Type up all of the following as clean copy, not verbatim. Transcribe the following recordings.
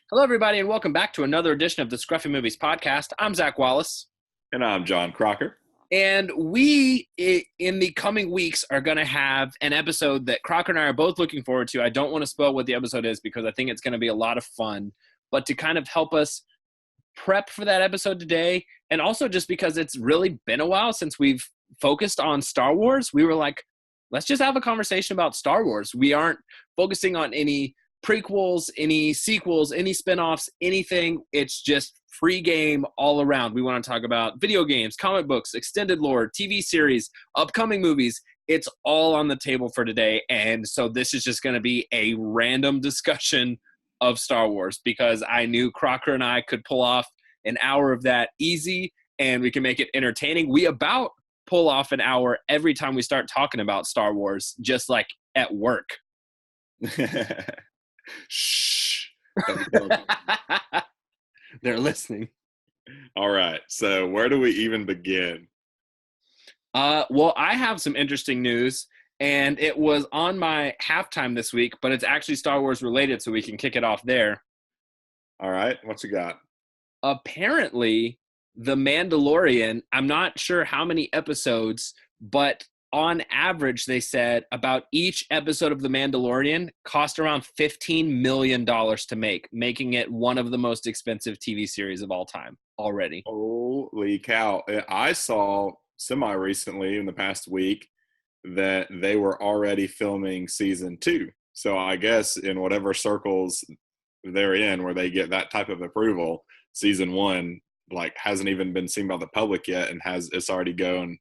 Hello, everybody, and welcome back to another edition of the Scruffy Movies podcast. I'm Zach Wallace, And I'm John Crocker. and we, in the coming weeks, are going to have an episode that Crocker and I are both looking forward to. I don't want to spoil what the episode is because I think it's going to be a lot of fun, but to kind of help us prep for that episode today, and also just because it's really been a while since we've focused on Star Wars, we were like, let's just have a conversation about Star Wars. We aren't focusing on any prequels, any sequels, any spinoffs, anything. It's just free game all around. We want to talk about video games, comic books, extended lore, TV series, upcoming movies. It's all on the table for today. And so this is just going to be a random discussion of Star Wars because I knew Crocker and I could pull off an hour of that easy and we can make it entertaining. We about pull off an hour every time we start talking about Star Wars, just like at work. Shh. They're listening. All right. So where do we even begin? Well, I have some interesting news, and it was on my halftime this week, but it's actually Star Wars related, so we can kick it off there. All right. What you got? Apparently, The Mandalorian, I'm not sure how many episodes, but on average, they said about each episode of The Mandalorian cost around $15 million to make, making it one of the most expensive TV series of all time already. Holy cow. I saw semi-recently in the past week that they were already filming season 2. So I guess in whatever circles they're in where they get that type of approval, season 1 hasn't even been seen by the public yet and it's already going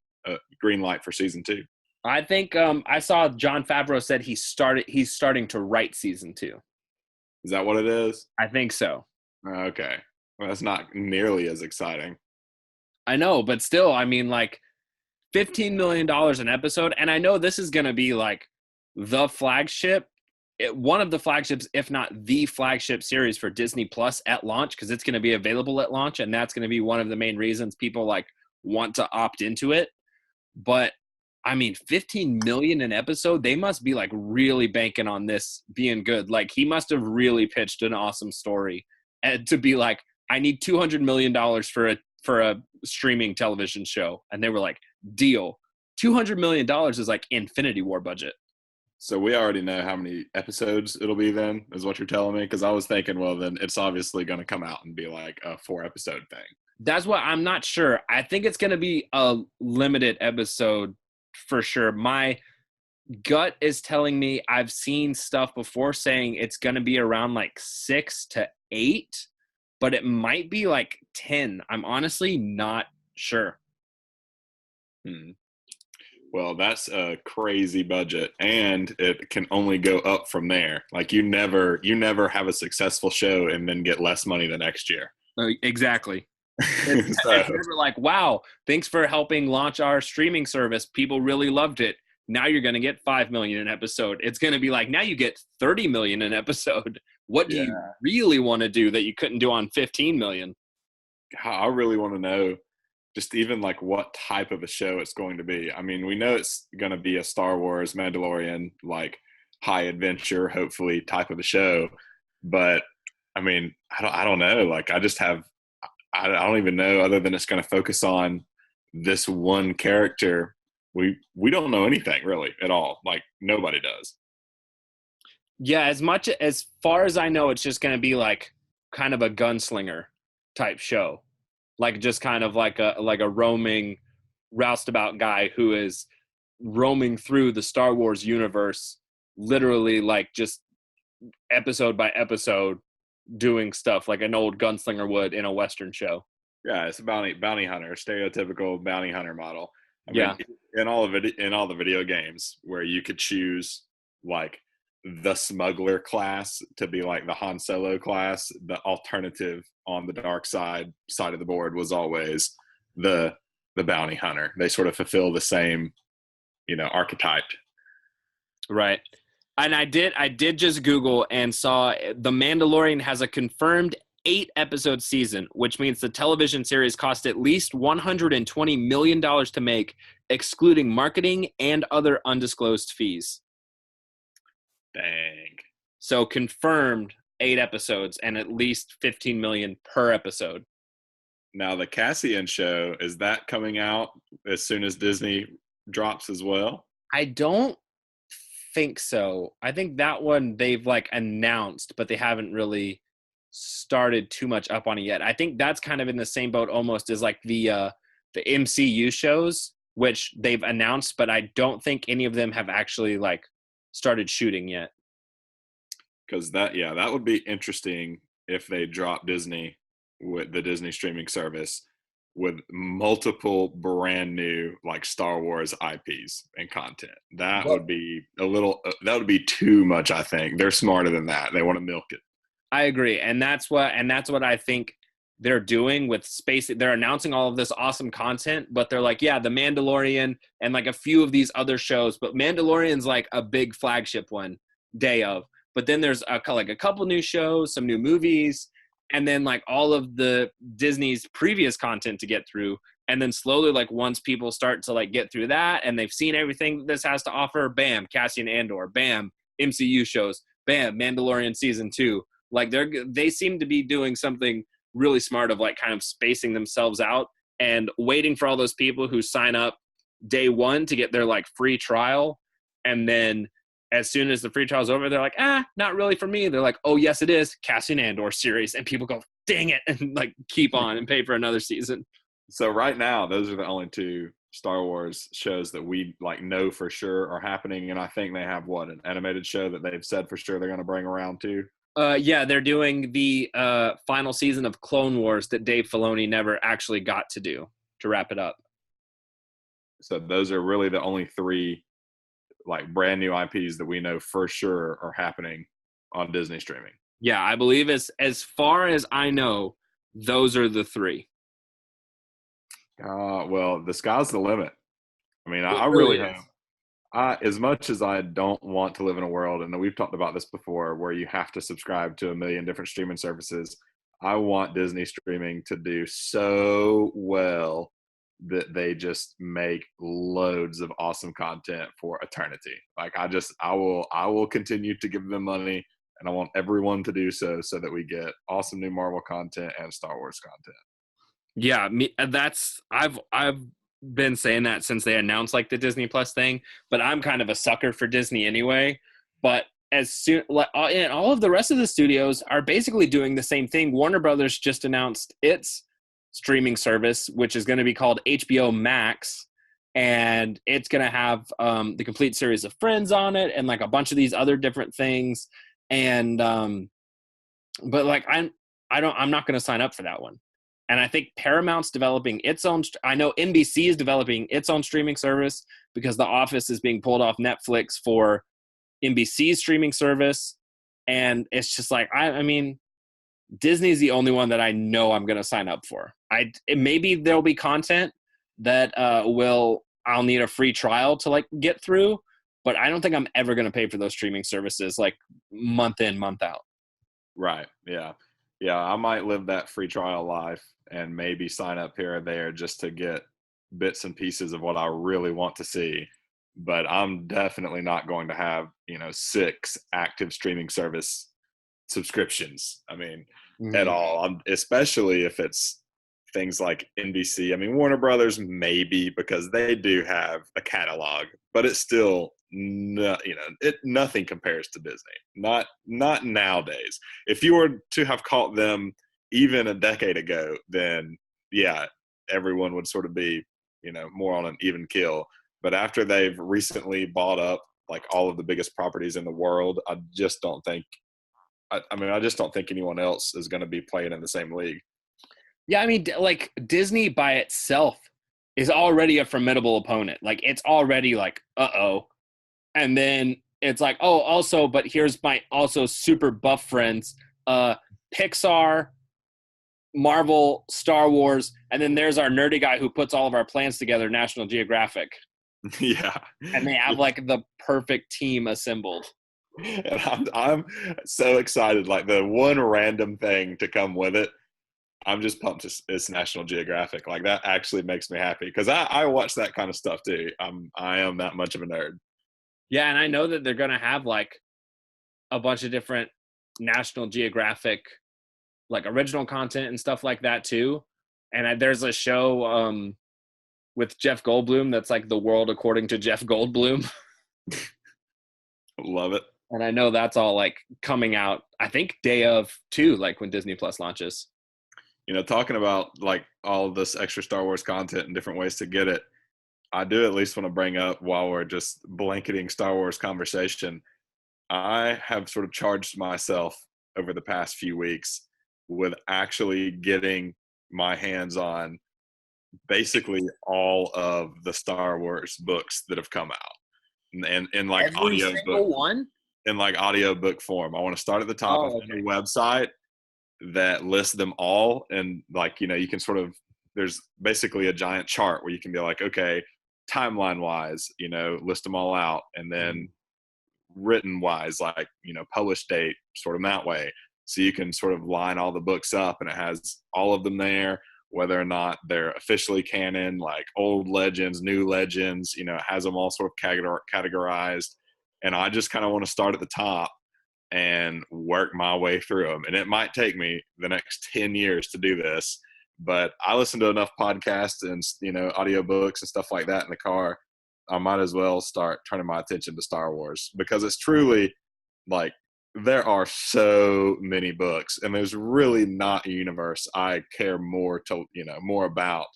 green light for season 2. I think I saw Jon Favreau said he's starting to write season 2. Is that what it is? I think so. Okay. Well, that's not nearly as exciting. I know, but still, I mean, like $15 million an episode. And I know this is going to be like the flagship, one of the flagships, if not the flagship series for Disney Plus at launch, because it's going to be available at launch. And that's going to be one of the main reasons people want to opt into it. But I mean, 15 million an episode, they must be really banking on this being good. Like he must have really pitched an awesome story and to be like, I need $200 million for a streaming television show. And they were like, deal. $200 million is like Infinity War budget. So we already know how many episodes it'll be then, is what you're telling me? Because I was thinking, well, then it's obviously going to come out and be like a 4-episode thing. That's what I'm not sure. I think it's going to be a limited episode for sure. My gut is telling me I've seen stuff before saying it's going to be around 6 to 8, but it might be 10. I'm honestly not sure. Well, that's a crazy budget, and it can only go up from there. You never have a successful show and then get less money the next year. Exactly. It's never like, wow, thanks for helping launch our streaming service. People really loved it. Now you're going to get $5 million an episode. It's going to be now you get $30 million an episode. What do you really want to do that you couldn't do on 15 million? I really want to know just even what type of a show it's going to be. I mean, we know it's going to be a Star Wars Mandalorian, high adventure, hopefully type of a show. But I mean, I don't know. I don't even know, other than it's going to focus on this one character. We don't know anything really at all. Nobody does. Yeah, as far as I know, it's just going to be kind of a gunslinger type show. Just kind of like a roaming roustabout guy who is roaming through the Star Wars universe, literally just episode by episode, doing stuff like an old gunslinger would in a Western show. Yeah, it's a bounty hunter, stereotypical bounty hunter model. I mean, in all the video games where you could choose the smuggler class to be the Han Solo class, the alternative on the dark side of the board was always the bounty hunter. They sort of fulfill the same, archetype. Right. And I did just Google and saw The Mandalorian has a confirmed 8-episode season, which means the television series cost at least $120 million to make, excluding marketing and other undisclosed fees. Dang. So confirmed 8 episodes and at least 15 million per episode. Now the Cassian show, is that coming out as soon as Disney drops as well? I don't think so. I think that one they've like announced, but they haven't really started too much up on it yet. I think that's kind of in the same boat almost as like the MCU shows, which they've announced, but I don't think any of them have actually like started shooting yet. Because that would be interesting if they drop Disney with the Disney streaming service with multiple brand new like Star Wars IPs and content. That Well, would be that would be too much. I think they're smarter than that. They want to milk it. I agree, and that's what I think they're doing with space. They're announcing all of this awesome content, but they're like, yeah, the Mandalorian and like a few of these other shows, but Mandalorian's like a big flagship one day of. But then there's a couple new shows, some new movies, and then like all of the Disney's previous content to get through. And then slowly, like once people start to like get through that and they've seen everything that this has to offer, bam, Cassian Andor, bam, MCU shows, bam, Mandalorian season 2. Like they seem to be doing something really smart of like kind of spacing themselves out and waiting for all those people who sign up day one to get their like free trial. And then as soon as the free trial's over, they're like, not really for me. They're like, oh yes, it is Cassian Andor series. And people go, dang it. And like keep on and pay for another season. So right now, those are the only 2 Star Wars shows that we like know for sure are happening. And I think they have an animated show that they've said for sure they're going to bring around too. Yeah, they're doing the final season of Clone Wars that Dave Filoni never actually got to do to wrap it up. So those are really the only 3 like brand new IPs that we know for sure are happening on Disney streaming. Yeah, I believe as far as I know, those are the 3. Well, the sky's the limit. I mean, I really really hope. As much as I don't want to live in a world, and we've talked about this before, where you have to subscribe to a million different streaming services, I want Disney streaming to do so well that they just make loads of awesome content for eternity. Like I will continue to give them money, and I want everyone to do so that we get awesome new Marvel content and Star Wars content. Yeah, I've been saying that since they announced like the Disney Plus thing, but I'm kind of a sucker for Disney anyway. But as soon and all of the rest of the studios are basically doing the same thing. Warner Brothers just announced its streaming service, which is going to be called HBO Max, and it's going to have the complete series of Friends on it and like a bunch of these other different things. And but like I'm not going to sign up for that one. And I think Paramount's developing its own. I know NBC is developing its own streaming service because The Office is being pulled off Netflix for NBC's streaming service. And it's just like, I mean, Disney's the only one that I know I'm going to sign up for. Maybe there'll be content that I'll need a free trial to like get through, but I don't think I'm ever going to pay for those streaming services like month in, month out. Right. Yeah. Yeah. I might live that free trial life and maybe sign up here or there just to get bits and pieces of what I really want to see. But I'm definitely not going to have, 6 active streaming service subscriptions. I mean, at all. Especially if it's things like NBC. I mean, Warner Brothers maybe because they do have a catalog, but it's still nothing compares to Disney. Not nowadays. If you were to have caught them even a decade ago, then yeah, everyone would sort of be, more on an even kill. But after they've recently bought up like all of the biggest properties in the world, I just don't think anyone else is going to be playing in the same league. Yeah, I mean, like Disney by itself is already a formidable opponent. Like it's already like, uh-oh. And then it's like, oh, also, but here's my also super buff friends, Pixar, Marvel, Star Wars, and then there's our nerdy guy who puts all of our plans together, National Geographic. Yeah. And they have like the perfect team assembled. And I'm so excited. Like the one random thing to come with it, I'm just pumped it's National Geographic. Like that actually makes me happy because I watch that kind of stuff too. I am that much of a nerd. Yeah, and I know that they're going to have like a bunch of different National Geographic like original content and stuff like that too. And there's a show with Jeff Goldblum that's like The World According to Jeff Goldblum. Love it. And I know that's all like coming out, I think day of too, like when Disney Plus launches. Talking about like all this extra Star Wars content and different ways to get it, I do at least want to bring up, while we're just blanketing Star Wars conversation, I have sort of charged myself over the past few weeks with actually getting my hands on basically all of the Star Wars books that have come out, and in like Every single one? In like audiobook form. I want to start at the top of the website that lists them all, and like you can sort of, there's basically a giant chart where you can be like, okay, timeline wise, list them all out, and then written wise, like published date, sort of that way, so you can sort of line all the books up, and it has all of them there, whether or not they're officially canon, like old legends, new legends, it has them all sort of categorized. And I just kind of want to start at the top and work my way through them. And it might take me the next 10 years to do this, but I listen to enough podcasts and, audiobooks and stuff like that in the car. I might as well start turning my attention to Star Wars, because it's truly like, there are so many books, and there's really not a universe I care more about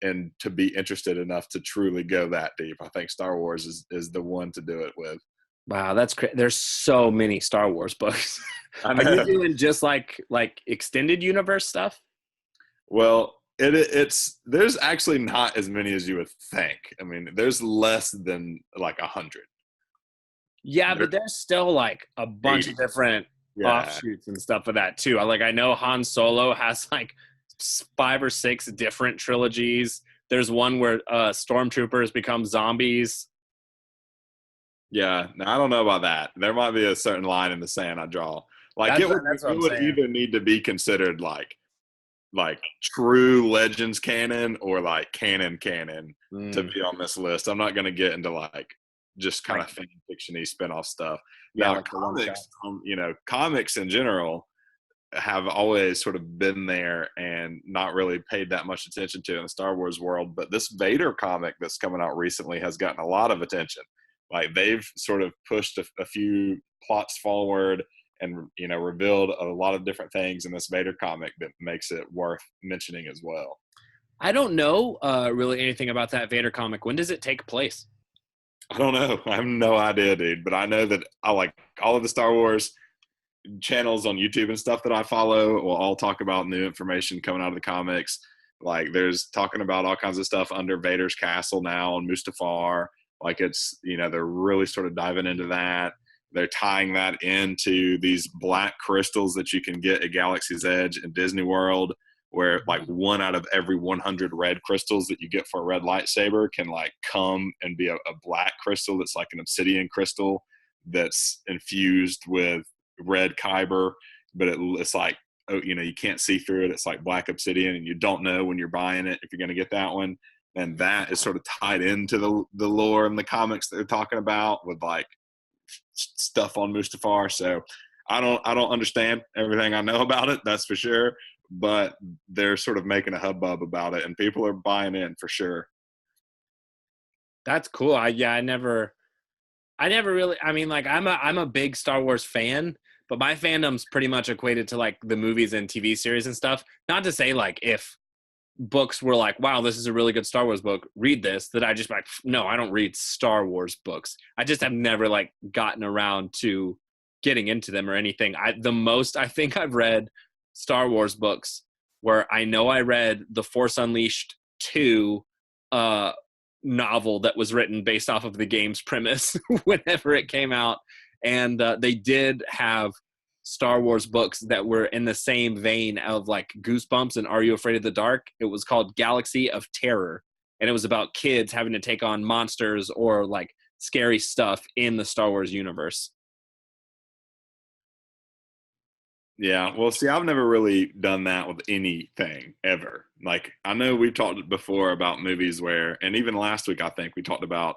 and to be interested enough to truly go that deep. I think Star Wars is the one to do it with. Wow, that's crazy. There's so many Star Wars books. Are you doing just like extended universe stuff? Well, it's there's actually not as many as you would think. I mean, there's less than like 100. Yeah, but there's still like a bunch of different offshoots and stuff of that too. I know Han Solo has like 5 or 6 different trilogies. There's one where stormtroopers become zombies. Yeah, now I don't know about that. There might be a certain line in the sand I draw. Like it would either need to be considered like true Legends canon or like canon to be on this list. I'm not going to get into like just kind of fan fiction-y spin-off stuff. Yeah, now, comics in general have always sort of been there and not really paid that much attention to in the Star Wars world. But this Vader comic that's coming out recently has gotten a lot of attention. Like they've sort of pushed a few plots forward and, revealed a lot of different things in this Vader comic that makes it worth mentioning as well. I don't know really anything about that Vader comic. When does it take place? I don't know. I have no idea, dude. But I know that I like all of the Star Wars channels on YouTube and stuff that I follow will all talk about new information coming out of the comics. Like there's talking about all kinds of stuff under Vader's castle now on Mustafar. Like it's, they're really sort of diving into that. They're tying that into these black crystals that you can get at Galaxy's Edge in Disney World, where like 1 out of every 100 red crystals that you get for a red lightsaber can like come and be a black crystal that's like an obsidian crystal that's infused with red kyber, but it's like, you can't see through it. It's like black obsidian, and you don't know when you're buying it if you're going to get that one. And that is sort of tied into the lore in the comics that they're talking about with like stuff on Mustafar. So I don't understand everything I know about it, that's for sure. But they're sort of making a hubbub about it, and people are buying in for sure. That's cool. I never really. I mean, like I'm a big Star Wars fan, but my fandom's pretty much equated to like the movies and TV series and stuff. Not to say like if books were like, wow, this is a really good Star Wars book, read this, that I just like, no, I don't read Star Wars books. I just have never like gotten around to getting into them or anything. The most I think I've read Star Wars books where I know I read the Force Unleashed 2 novel that was written based off of the game's premise whenever it came out. And they did have Star Wars books that were in the same vein of like Goosebumps and Are You Afraid of the Dark? It was called Galaxy of Terror. And it was about kids having to take on monsters or like scary stuff in the Star Wars universe. Yeah, well, see, I've never really done that with anything ever. Like, I know we've talked before about movies where, and even last week, I think we talked about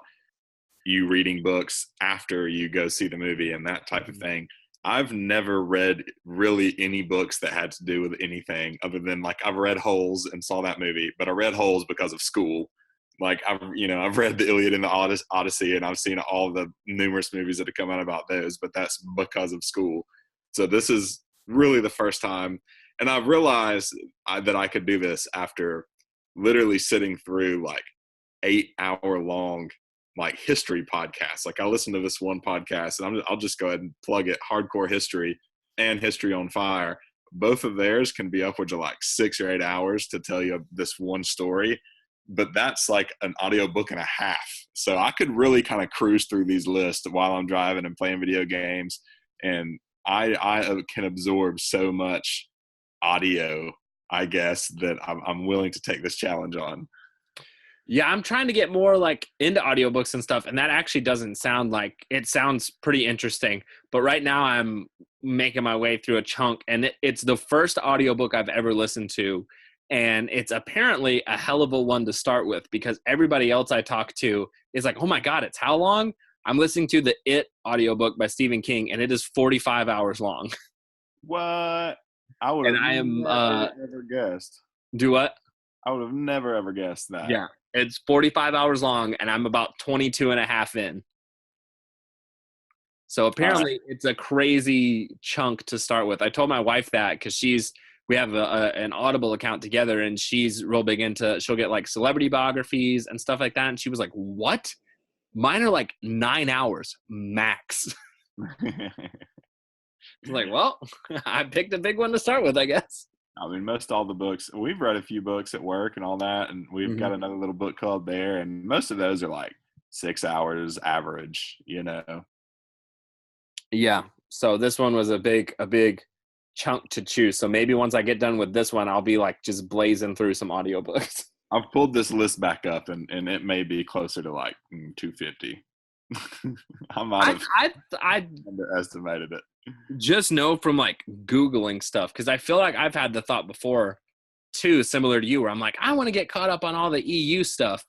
you reading books after you go see the movie and that type of thing. I've never read really any books that had to do with anything other than like I've read Holes and saw that movie, but I read Holes because of school. Like I've read the Iliad and the Odyssey, and I've seen all the numerous movies that have come out about those, but that's because of school. So this is really the first time, and I've realized that I could do this after literally sitting through like 8-hour long like history podcasts. Like I listened to this one podcast, and I'll just go ahead and plug it: Hardcore History and History on Fire. Both of theirs can be upwards of like 6 or 8 hours to tell you this one story, but that's like an audiobook and a half. So I could really kind of cruise through these lists while I'm driving and playing video games, and I can absorb so much audio, I guess, that I'm willing to take this challenge on. Yeah, I'm trying to get more like into audiobooks and stuff, and that actually doesn't sound like it sounds pretty interesting. But right now I'm making my way through a chunk, and it's the first audiobook I've ever listened to, and it's apparently a hell of a one to start with because everybody else I talk to is like, "Oh my god, it's how long?" I'm listening to the It audiobook by Stephen King, and it is 45 hours long. What? I would And have I am never guessed. do what? I would have never ever guessed that. Yeah. It's 45 hours long, and I'm about 22 and a half in. So apparently it's a crazy chunk to start with. I told my wife that because we have an Audible account together, and she's real big into, she'll get like celebrity biographies and stuff like that. And she was like, what? Mine are like 9 hours max. I was like, well, I picked a big one to start with, I guess. I mean, most all the books, we've read a few books at work and all that, and we've got another little book club there, and most of those are like 6 hours average, you know. Yeah. So this one was a big chunk to choose. So maybe once I get done with this one, I'll be like just blazing through some audiobooks. I've pulled this list back up, and it may be closer to like 250. I might have underestimated it. Just know from like Googling stuff, because I feel like I've had the thought before too, similar to you, where I'm like, I want to get caught up on all the EU stuff,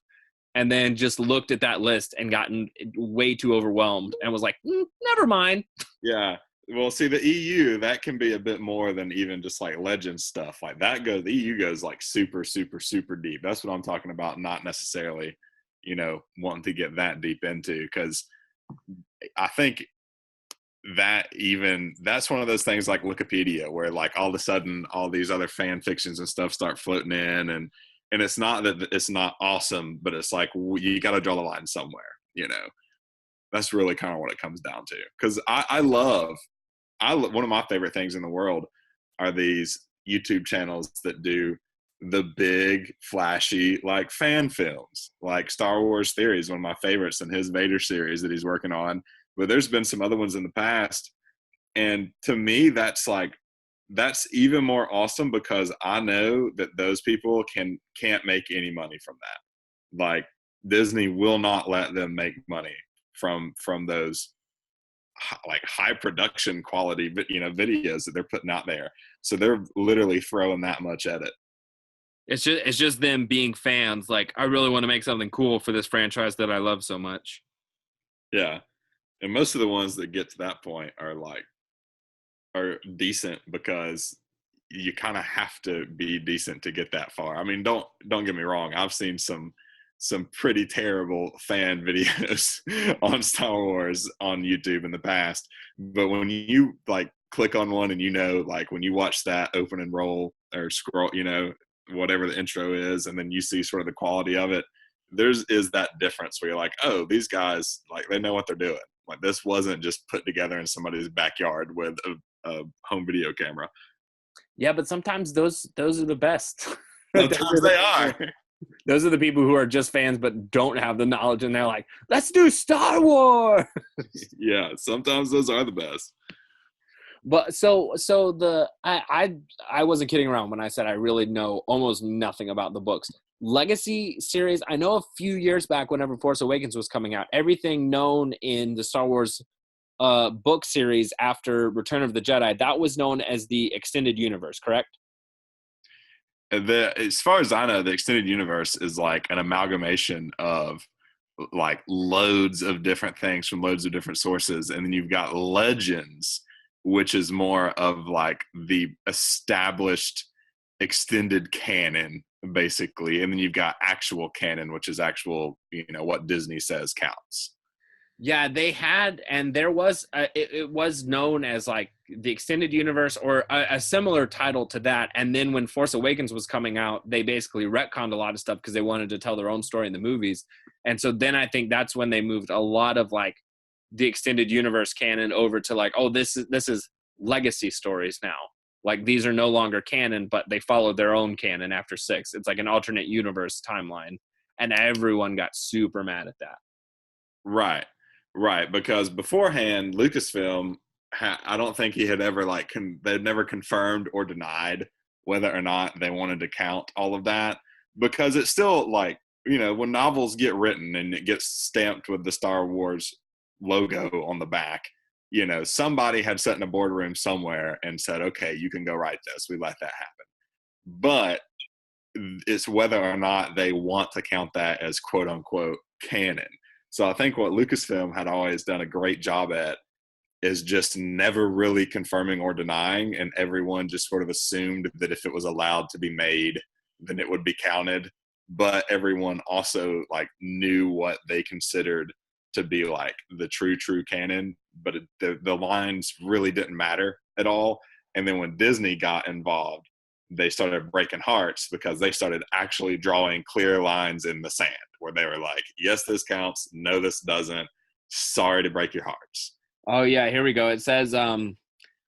and then just looked at that list and gotten way too overwhelmed and was like, never mind. Yeah. Well, see, the EU, that can be a bit more than even just like legend stuff. Like that the EU goes like super, super, super deep. That's what I'm talking about. Not necessarily, wanting to get that deep into, because I think that's one of those things like Wikipedia, where like all of a sudden all these other fan fictions and stuff start floating in, and it's not that it's not awesome, but it's like you got to draw the line somewhere. That's really kind of what it comes down to. Because I love one of my favorite things in the world are these YouTube channels that do the big flashy like fan films. Like Star Wars Theory is one of my favorites, and his Vader series that he's working on. But there's been some other ones in the past, and to me that's even more awesome, because I know that those people can't make any money from that. Like Disney will not let them make money from those like high production quality videos that they're putting out there. So they're literally throwing that much at it. It's just them being fans. Like, I really want to make something cool for this franchise that I love so much. Yeah. And most of the ones that get to that point are decent, because you kind of have to be decent to get that far. I mean, don't get me wrong. I've seen some pretty terrible fan videos on Star Wars on YouTube in the past. But when you like click on one, and like when you watch that open and roll or scroll, whatever the intro is, and then you see sort of the quality of it, is that difference where you're like, oh, these guys, like, they know what they're doing. Like, this wasn't just put together in somebody's backyard with a home video camera. Yeah, but sometimes those are the best. Sometimes they are. Those are the people who are just fans but don't have the knowledge, and they're like, let's do Star Wars. Yeah, sometimes those are the best. But I wasn't kidding around when I said I really know almost nothing about the books. Legacy series, I know a few years back, whenever Force Awakens was coming out, everything known in the Star Wars book series after Return of the Jedi, that was known as the extended universe, correct? As far as I know, the extended universe is like an amalgamation of like loads of different things from loads of different sources, and then you've got legends, which is more of like the established extended canon, basically. And then you've got actual canon, which is actual, what Disney says counts. Yeah, they had, and there was, it was known as like the extended universe or a similar title to that. And then when Force Awakens was coming out, they basically retconned a lot of stuff because they wanted to tell their own story in the movies. And so then I think that's when they moved a lot of like the extended universe canon over to like, oh, this is legacy stories now. Like these are no longer canon, but they followed their own canon after 6. It's like an alternate universe timeline. And everyone got super mad at that. Right, because beforehand, Lucasfilm, I don't think he had ever they'd never confirmed or denied whether or not they wanted to count all of that, because it's still like, when novels get written and it gets stamped with the Star Wars logo on the back, somebody had sat in a boardroom somewhere and said, okay, you can go write this. We let that happen. But it's whether or not they want to count that as quote unquote canon. So I think what Lucasfilm had always done a great job at is just never really confirming or denying, and everyone just sort of assumed that if it was allowed to be made, then it would be counted. But everyone also knew what they considered to be like the true canon, but the lines really didn't matter at all. And then when Disney got involved, they started breaking hearts because they started actually drawing clear lines in the sand where they were like, yes, this counts. No, this doesn't. Sorry to break your hearts. Oh yeah, here we go. It says, I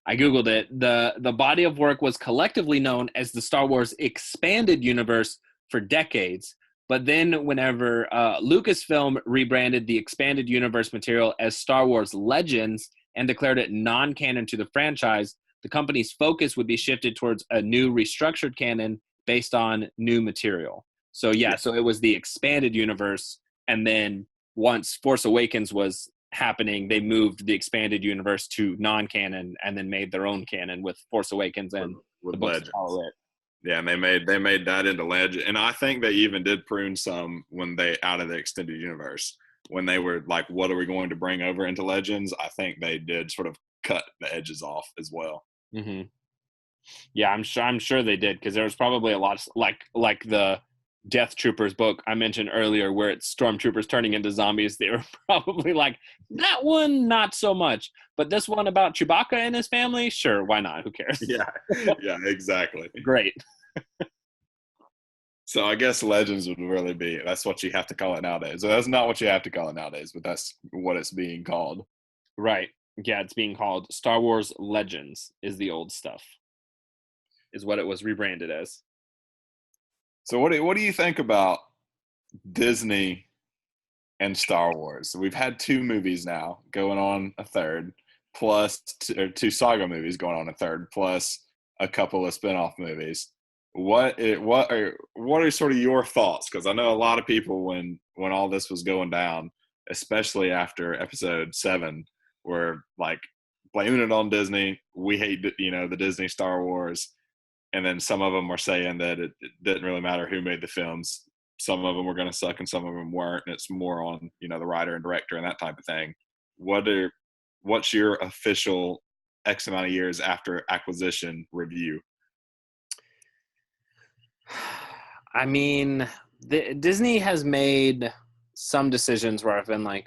Googled it. The body of work was collectively known as the Star Wars Expanded Universe for decades. But then whenever Lucasfilm rebranded the Expanded Universe material as Star Wars Legends and declared it non-canon to the franchise, the company's focus would be shifted towards a new restructured canon based on new material. So so it was the Expanded Universe, and then once Force Awakens was happening, they moved the Expanded Universe to non-canon and then made their own canon with Force Awakens and with the books Legends. that follow it. Yeah, and they made that into Legend, and I think they even did prune some when they out of the Extended Universe when they were like, what are we going to bring over into Legends? I think they did sort of cut the edges off as well. Mm-hmm. Yeah, I'm sure they did, because there was probably a lot of, like the Death Troopers book I mentioned earlier, where it's stormtroopers turning into zombies. They were probably like, that one not so much, but this one about Chewbacca and his family, sure, why not? Who cares? Yeah, exactly. Great. So I guess Legends would really be, that's what you have to call it nowadays. So that's not what you have to call it nowadays, but that's what it's being called. Right. Yeah, it's being called Star Wars Legends is the old stuff, is what it was rebranded as. So what do you think about Disney and Star Wars? We've had 2 movies now, going on a third, plus 2 saga movies going on a third, plus a couple of spin-off movies. What are sort of your thoughts? Because I know a lot of people when all this was going down, especially after episode 7, were like blaming it on Disney. We hate the Disney Star Wars. And then some of them were saying that it didn't really matter who made the films. Some of them were going to suck and some of them weren't. And it's more on, the writer and director and that type of thing. What's your official X amount of years after acquisition review? I mean, Disney has made some decisions where I've been like,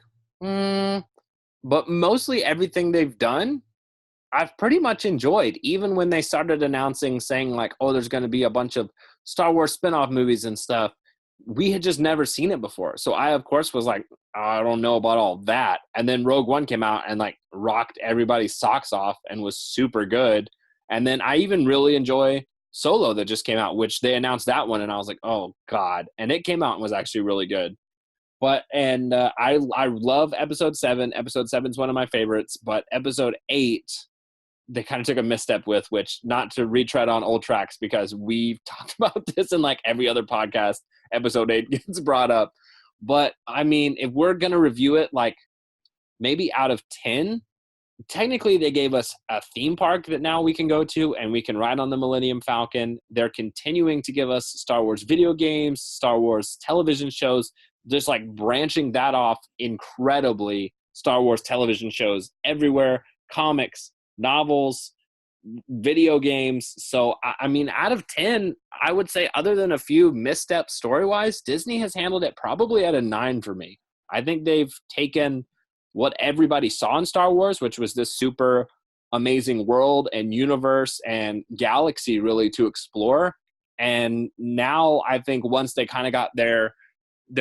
but mostly everything they've done, I've pretty much enjoyed. Even when they started announcing, saying like, oh, there's going to be a bunch of Star Wars spinoff movies and stuff, we had just never seen it before. So I, of course, was like, I don't know about all that. And then Rogue One came out and like rocked everybody's socks off and was super good. And then I even really enjoy Solo that just came out, which they announced that one. And I was like, oh, God. And it came out and was actually really good. But I love episode 7. Episode 7 is one of my favorites. But episode 8, they kind of took a misstep with, which, not to retread on old tracks, because we've talked about this in like every other podcast, episode 8 gets brought up. But I mean, if we're going to review it, like maybe out of 10, technically they gave us a theme park that now we can go to and we can ride on the Millennium Falcon. They're continuing to give us Star Wars video games, Star Wars television shows, just like branching that off incredibly. Star Wars television shows everywhere, comics, novels, video games. So, I mean, out of 10, I would say other than a few missteps story-wise, Disney has handled it probably at a 9 for me. I think they've taken what everybody saw in Star Wars, which was this super amazing world and universe and galaxy really to explore. And now I think once they kind of got they're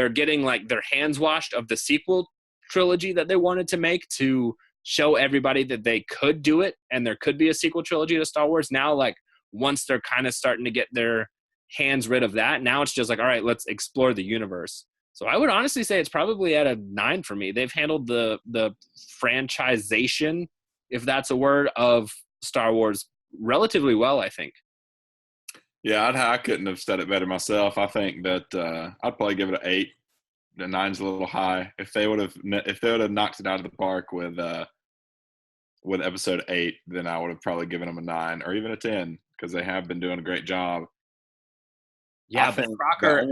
getting like their hands washed of the sequel trilogy that they wanted to make to show everybody that they could do it and there could be a sequel trilogy to Star Wars. Now, like once they're kind of starting to get their hands rid of that, now it's just like, all right, let's explore the universe. So I would honestly say it's probably at a 9 for me. They've handled the franchisation, if that's a word, of Star Wars relatively well, I think. Yeah, I couldn't have said it better myself. I think that I'd probably give it an 8. The 9's a little high. If they would have knocked it out of the park with episode 8, then I would have probably given them a 9 or even a 10 because they have been doing a great job. Yeah, but Crocker,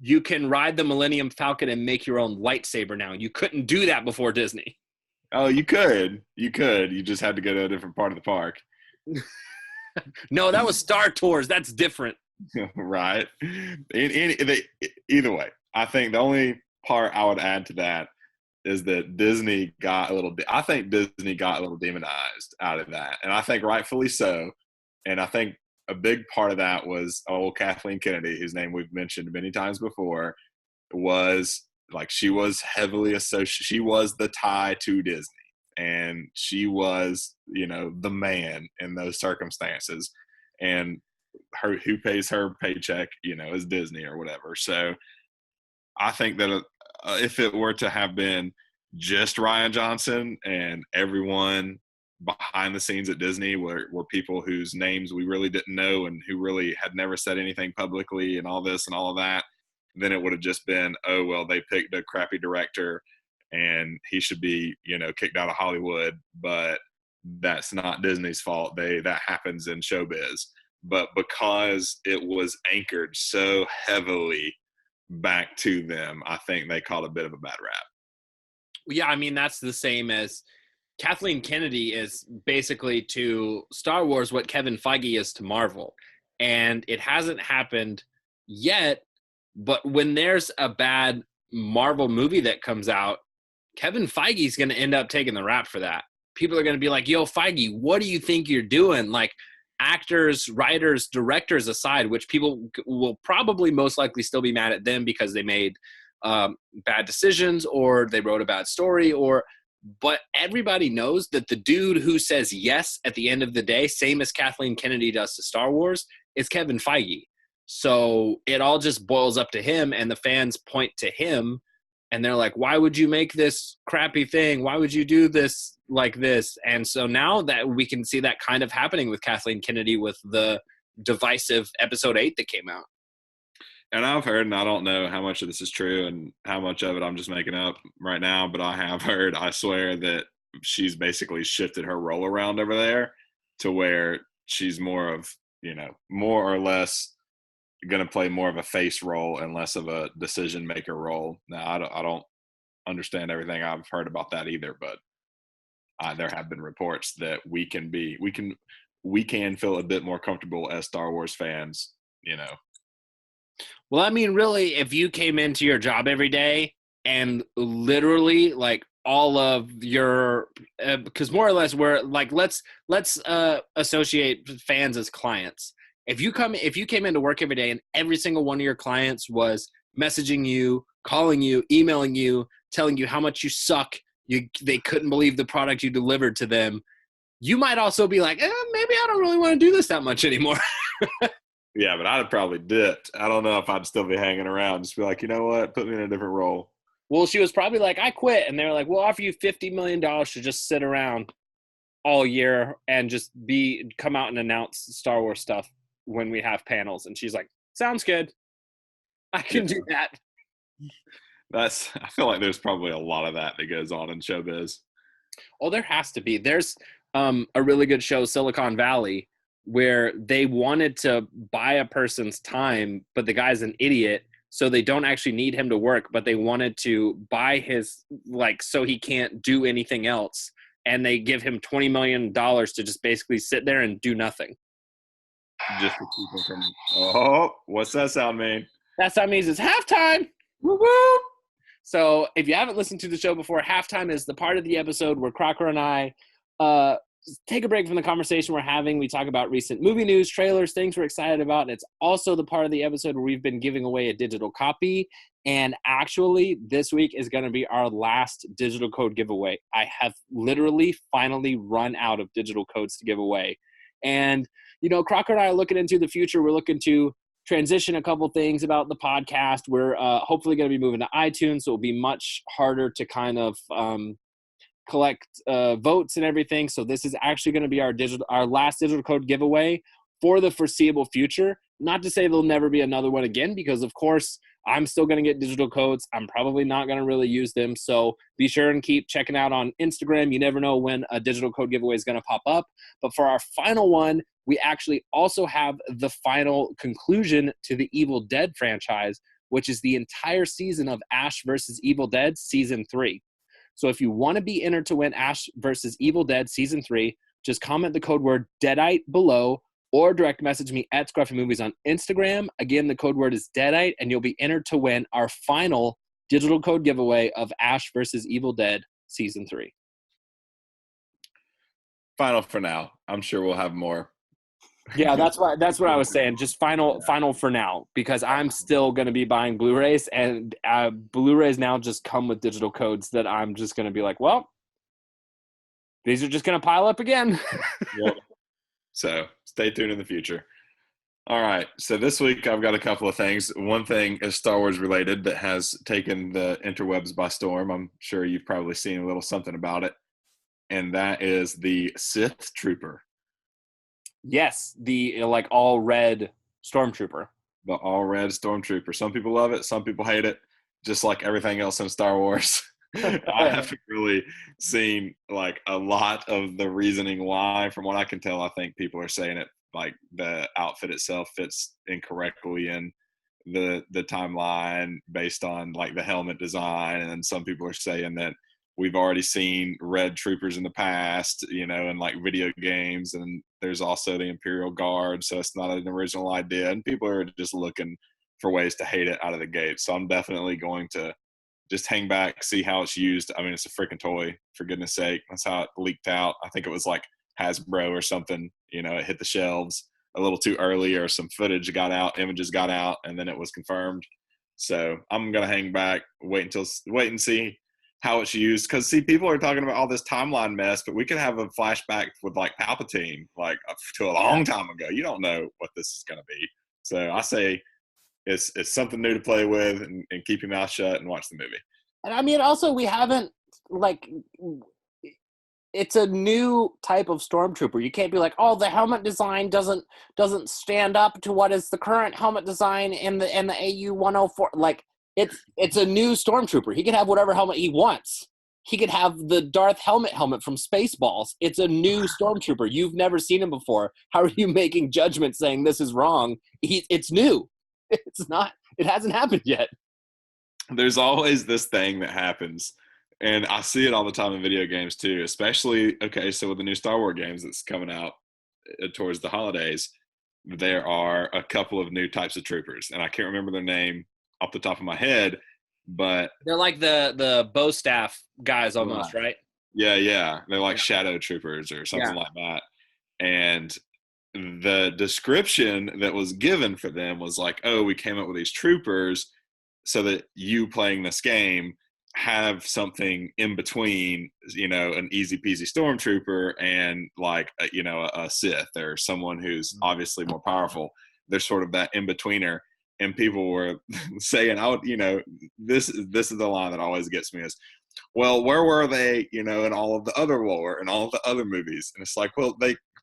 you can ride the Millennium Falcon and make your own lightsaber now. You couldn't do that before Disney. Oh, you could. You just had to go to a different part of the park. No, that was Star Tours. That's different. Right. Either way, I think the only part I would add to that is that Disney got a little demonized out of that. And I think rightfully so. And I think a big part of that was Kathleen Kennedy, whose name we've mentioned many times before, was like, she was heavily associated. She was the tie to Disney. And she was, the man in those circumstances. And who pays her paycheck, is Disney or whatever. So I think that if it were to have been just Rian Johnson and everyone behind the scenes at Disney were people whose names we really didn't know and who really had never said anything publicly and all this and all of that, then it would have just been, oh, well, they picked a crappy director and he should be, kicked out of Hollywood, but that's not Disney's fault. That happens in showbiz. But because it was anchored so heavily back to them, I think they caught a bit of a bad rap. Yeah, I mean, that's the same as Kathleen Kennedy is basically to Star Wars what Kevin Feige is to Marvel. And it hasn't happened yet, but when there's a bad Marvel movie that comes out, Kevin Feige's going to end up taking the rap for that. People are going to be like, yo, Feige, what do you think you're doing? Like, actors, writers, directors aside, which people will probably most likely still be mad at them because they made bad decisions or they wrote a bad story, but everybody knows that the dude who says yes at the end of the day, same as Kathleen Kennedy does to Star Wars, is Kevin Feige. So it all just boils up to him, and the fans point to him, and they're like, why would you make this crappy thing? Why would you do this like this? And so now that we can see that kind of happening with Kathleen Kennedy with the divisive episode 8 that came out. And I've heard, and I don't know how much of this is true and how much of it I'm just making up right now, but I have heard, I swear, that she's basically shifted her role around over there to where she's more of, more or less going to play more of a face role and less of a decision maker role. Now, I don't understand everything I've heard about that either, but there have been reports that we can feel a bit more comfortable as Star Wars fans, Well, I mean, really, if you came into your job every day and literally like all of your, because more or less we're like, let's associate fans as clients. If you came into work every day and every single one of your clients was messaging you, calling you, emailing you, telling you how much you suck, they couldn't believe the product you delivered to them, you might also be like, maybe I don't really want to do this that much anymore. Yeah, but I'd have probably dipped. I don't know if I'd still be hanging around. Just be like, you know what? Put me in a different role. Well, she was probably like, I quit. And they were like, we'll offer you $50 million to just sit around all year and just come out and announce Star Wars stuff when we have panels. And she's like, sounds good. I can do that. I feel like there's probably a lot of that goes on in showbiz. Oh, there has to be. There's a really good show, Silicon Valley, where they wanted to buy a person's time, but the guy's an idiot, so they don't actually need him to work, but they wanted to buy his, so he can't do anything else. and they give him $20 million to just basically sit there and do nothing. Just to keep him from. Oh, what's that sound mean? That sound means it's halftime. Woo-woo! So if you haven't listened to the show before, halftime is the part of the episode where Crocker and I take a break from the conversation we're having. We talk about recent movie news, trailers, things we're excited about. And it's also the part of the episode where we've been giving away a digital copy. And actually, this week is going to be our last digital code giveaway. I have literally finally run out of digital codes to give away. And, you know, Crocker and I are looking into the future. We're looking to transition a couple things about the podcast. We're hopefully going to be moving to iTunes, so it'll be much harder to kind of collect votes and everything. So this is actually going to be our last digital code giveaway for the foreseeable future. Not to say there'll never be another one again, because of course I'm still going to get digital codes. I'm probably not going to really use them. So be sure and keep checking out on Instagram. You never know when a digital code giveaway is going to pop up. But for our final one, we actually also have the final conclusion to the Evil Dead franchise, which is the entire season of Ash versus Evil Dead Season 3. So if you want to be entered to win Ash versus Evil Dead Season 3, just comment the code word Deadite below or direct message me at Scruffy Movies on Instagram. Again, the code word is Deadite, and you'll be entered to win our final digital code giveaway of Ash versus Evil Dead Season 3. Final for now. I'm sure we'll have more. Yeah, that's what I was saying. Just final for now, because I'm still going to be buying Blu-rays, and Blu-rays now just come with digital codes that I'm just going to be like, well, these are just going to pile up again. Yep. So stay tuned in the future. All right. So this week I've got a couple of things. One thing is Star Wars related that has taken the interwebs by storm. I'm sure you've probably seen a little something about it, and that is the Sith Trooper. Yes, the like all red stormtrooper. The all red stormtrooper. Some people love it, some people hate it, just like everything else in Star Wars. I haven't really seen like a lot of the reasoning why. From what I can tell, I think people are saying it like the outfit itself fits incorrectly in the timeline based on like the helmet design, and then some people are saying that we've already seen red troopers in the past, you know, in like video games, and there's also the Imperial Guard, so it's not an original idea, and people are just looking for ways to hate it out of the gate. So I'm definitely going to just hang back, see how it's used. I mean, it's a freaking toy, for goodness sake. That's how it leaked out. I think it was like Hasbro or something, you know, it hit the shelves a little too early, or some footage got out, images got out, and then it was confirmed. So I'm going to hang back, wait and see how it's used, because see, people are talking about all this timeline mess, but we could have a flashback with like Palpatine, like to a long time ago. You don't know what this is going to be. So I say it's something new to play with, and keep your mouth shut and watch the movie. And I mean, also we haven't like, it's a new type of stormtrooper. You can't be like, oh, the helmet design doesn't stand up to what is the current helmet design in the AU 104. Like, it's a new stormtrooper. He can have whatever helmet he wants. He could have the Darth helmet from Spaceballs. It's a new stormtrooper. You've never seen him before. How are you making judgments saying this is wrong? It's new. It's not. It hasn't happened yet. There's always this thing that happens, and I see it all the time in video games too, especially, okay, so with the new Star Wars games that's coming out towards the holidays, there are a couple of new types of troopers, and I can't remember their name off the top of my head, but they're like the bow staff guys almost, right? Yeah. They're like shadow troopers or something like that. And the description that was given for them was like, oh, we came up with these troopers so that you playing this game have something in between, you know, an easy peasy stormtrooper and like, you know, a Sith or someone who's obviously more powerful. They're sort of that in-betweener. And people were saying, you know, this is the line that always gets me is, well, where were they, you know, in all of the other lore and all of the other movies? And it's like, well,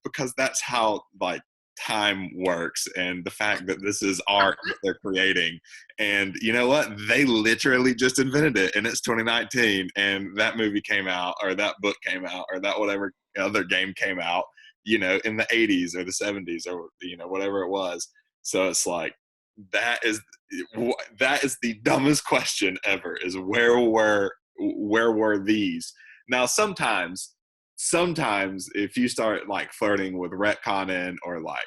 because that's how like time works, and the fact that this is art that they're creating. And you know what? They literally just invented it, and it's 2019, and that movie came out, or that book came out, or that whatever other game came out, you know, in the 80s or the 70s or, you know, whatever it was. So it's like, that is the dumbest question ever, is where were these? Now, sometimes sometimes if you start like flirting with retconning or like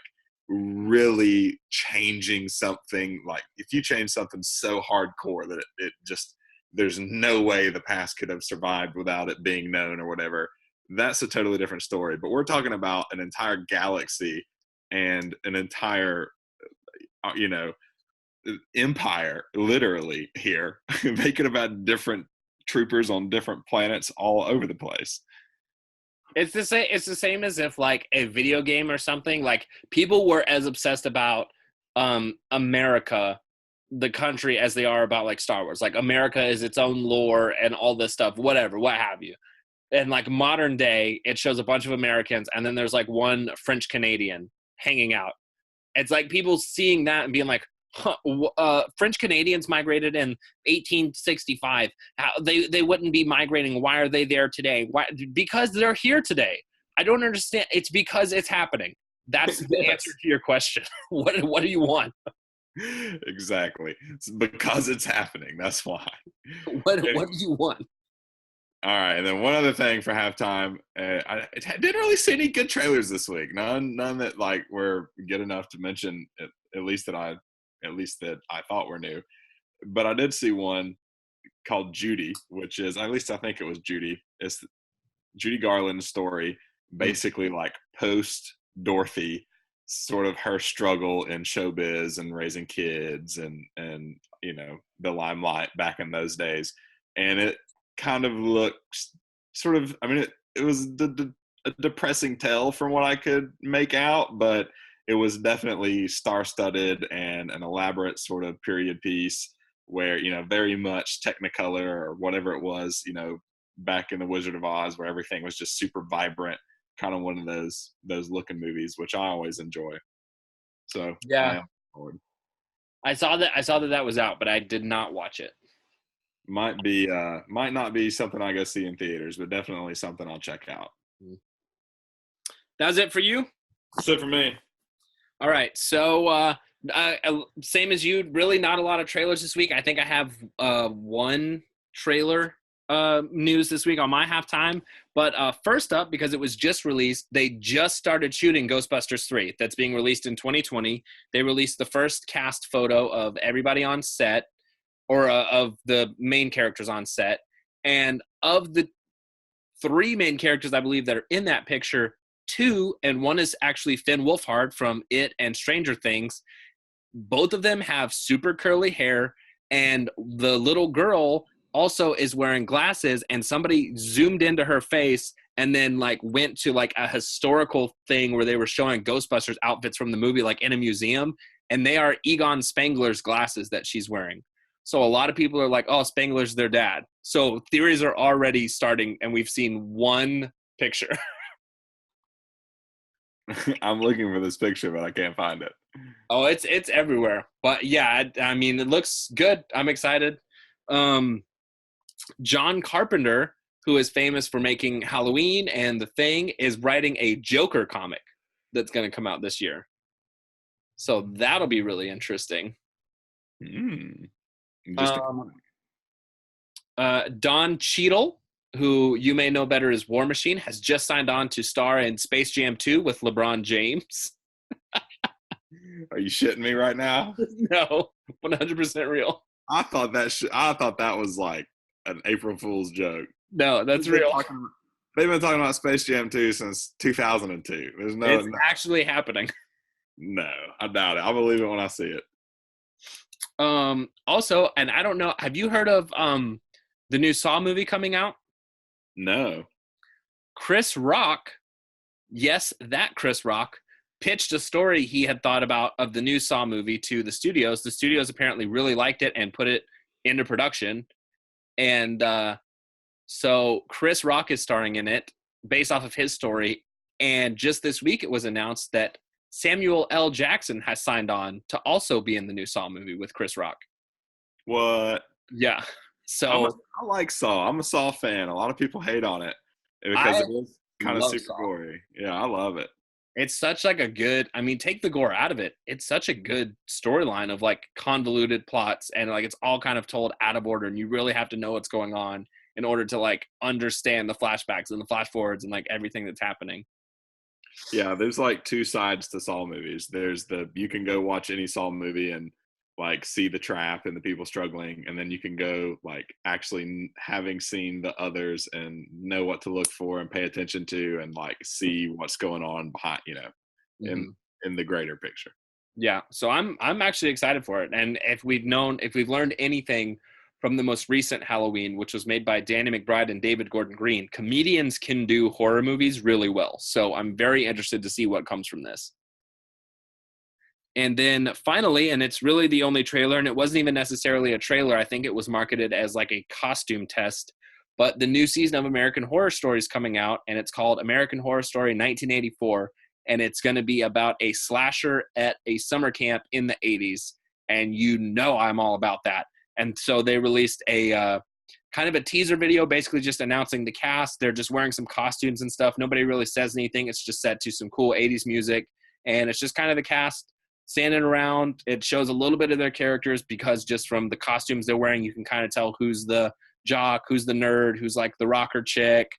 really changing something, like if you change something so hardcore that it just, there's no way the past could have survived without it being known or whatever, that's a totally different story. But we're talking about an entire galaxy and an entire, you know, empire literally here. They could have had different troopers on different planets all over the place. It's the same. It's the same as if like a video game or something. Like people were as obsessed about America, the country, as they are about like Star Wars. Like America is its own lore and all this stuff, whatever, what have you. And like modern day, it shows a bunch of Americans, and then there's like one French Canadian hanging out. It's like people seeing that and being like, huh, French Canadians migrated in 1865. They wouldn't be migrating. Why are they there today? Why? Because they're here today. I don't understand. It's because it's happening. That's the Yes. answer to your question. What do you want? Exactly. It's because it's happening. That's why. What do you want? All right, and then one other thing for halftime, I didn't really see any good trailers this week. None that like were good enough to mention. At least that I thought were new. But I did see one called Judy, which is, at least I think it was Judy. It's Judy Garland's story, basically like post Dorothy, sort of her struggle in showbiz and raising kids and you know, the limelight back in those days. And it kind of looks sort of, I mean, it was a depressing tale from what I could make out, but it was definitely star-studded and an elaborate sort of period piece where, you know, very much Technicolor or whatever it was, you know, back in the Wizard of Oz, where everything was just super vibrant, kind of one of those looking movies, which I always enjoy. So I Yeah, am forward. I saw that was out, but I did not watch it. Might not be something I go see in theaters, but definitely something I'll check out. That was it for you? That's it for me. All right. So, same as you, really not a lot of trailers this week. I think I have one trailer news this week on my halftime. But first up, because it was just released, they just started shooting Ghostbusters 3. That's being released in 2020. They released the first cast photo of everybody on set, or of the main characters on set. And of the 3 main characters, I believe, that are in that picture, 2, and one is actually Finn Wolfhard from It and Stranger Things. Both of them have super curly hair, and the little girl also is wearing glasses, and somebody zoomed into her face and then like went to like a historical thing where they were showing Ghostbusters outfits from the movie, like in a museum, and they are Egon Spengler's glasses that she's wearing. So a lot of people are like, oh, Spengler's their dad. So theories are already starting, and we've seen one picture. I'm looking for this picture, but I can't find it. Oh, it's everywhere. But yeah, I mean, it looks good. I'm excited. John Carpenter, who is famous for making Halloween and The Thing, is writing a Joker comic that's going to come out this year. So that'll be really interesting. Just Don Cheadle, who you may know better as War Machine, has just signed on to star in Space Jam 2 with LeBron James. Are you shitting me right now? No, 100% real. I thought that was like an April Fool's joke. No, that's real. They've been talking about Space Jam 2 since 2002. There's It's actually happening. No, I doubt it. I'll believe it when I see it. Also, and I don't know, have you heard of the new Saw movie coming out? No. Chris Rock, yes, that Chris Rock, pitched a story he had thought about of the new Saw movie to the studios. The studios apparently really liked it and put it into production. And so Chris Rock is starring in it based off of his story. And just this week it was announced that Samuel L. Jackson has signed on to also be in the new Saw movie with Chris Rock. What? Yeah. So I like Saw. I'm a Saw fan. A lot of people hate on it because it is kind of super Saw. gory. Yeah, I love it. It's such like a good, I mean, take the gore out of it. It's such a good storyline of like convoluted plots, and like it's all kind of told out of order, and you really have to know what's going on. in order to like understand the flashbacks and the flash forwards and like everything that's happening. Yeah, there's like two sides to Saw movies. There's you can go watch any Saw movie and like see the trap and the people struggling, and then you can go like actually having seen the others and know what to look for and pay attention to and like see what's going on behind, in Mm-hmm. in the greater picture. Yeah, so I'm actually excited for it. And if we've learned anything from the most recent Halloween, which was made by Danny McBride and David Gordon Green, comedians can do horror movies really well. So I'm very interested to see what comes from this. And then finally, and it's really the only trailer, and it wasn't even necessarily a trailer. I think it was marketed as like a costume test. But the new season of American Horror Story is coming out, and it's called American Horror Story 1984. And it's going to be about a slasher at a summer camp in the 80s. And I'm all about that. And so they released a kind of a teaser video, basically just announcing the cast. They're just wearing some costumes and stuff. Nobody really says anything. It's just set to some cool 80s music. And it's just kind of the cast standing around. It shows a little bit of their characters because just from the costumes they're wearing, you can kind of tell who's the jock, who's the nerd, who's like the rocker chick.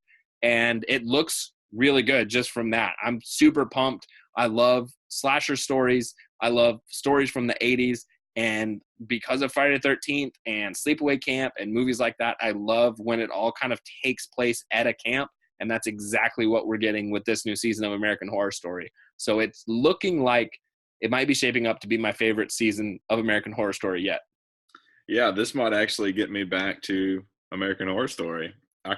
And it looks really good just from that. I'm super pumped. I love slasher stories. I love stories from the 80s. And because of Friday the 13th and Sleepaway Camp and movies like that, I love when it all kind of takes place at a camp. And that's exactly what we're getting with this new season of American Horror Story. So it's looking like it might be shaping up to be my favorite season of American Horror Story yet. Yeah, this might actually get me back to American Horror Story. I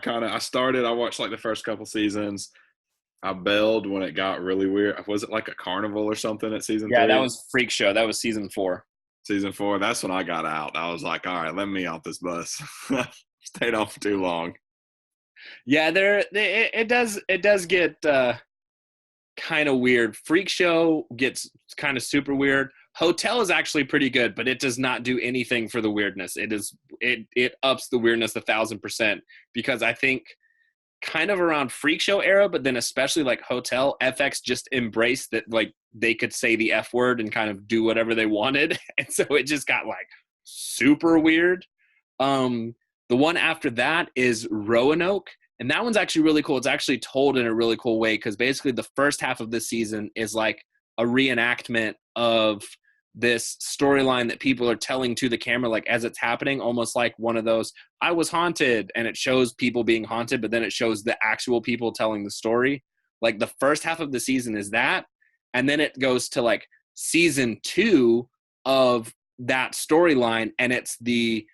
watched like the first couple seasons. I bailed when it got really weird. Was it like a carnival or something at season Yeah, that 3? was Freak Show. That was season 4. Season 4, that's when I got out. I was like, all right, let me off this bus. Stayed on for too long. Yeah, it does get kind of weird. Freak Show gets kind of super weird. Hotel is actually pretty good, but it does not do anything for the weirdness. It ups the weirdness 1,000% because I think kind of around Freak Show era, but then especially like Hotel, FX just embraced that like they could say the F word and kind of do whatever they wanted. And so it just got like super weird. The one after that is Roanoke. And that one's actually really cool. It's actually told in a really cool way because basically the first half of this season is like a reenactment of this storyline that people are telling to the camera like as it's happening, almost like one of those I was haunted, and it shows people being haunted, but then it shows the actual people telling the story. Like the first half of the season is that, and then it goes to like season 2 of that storyline, and it's the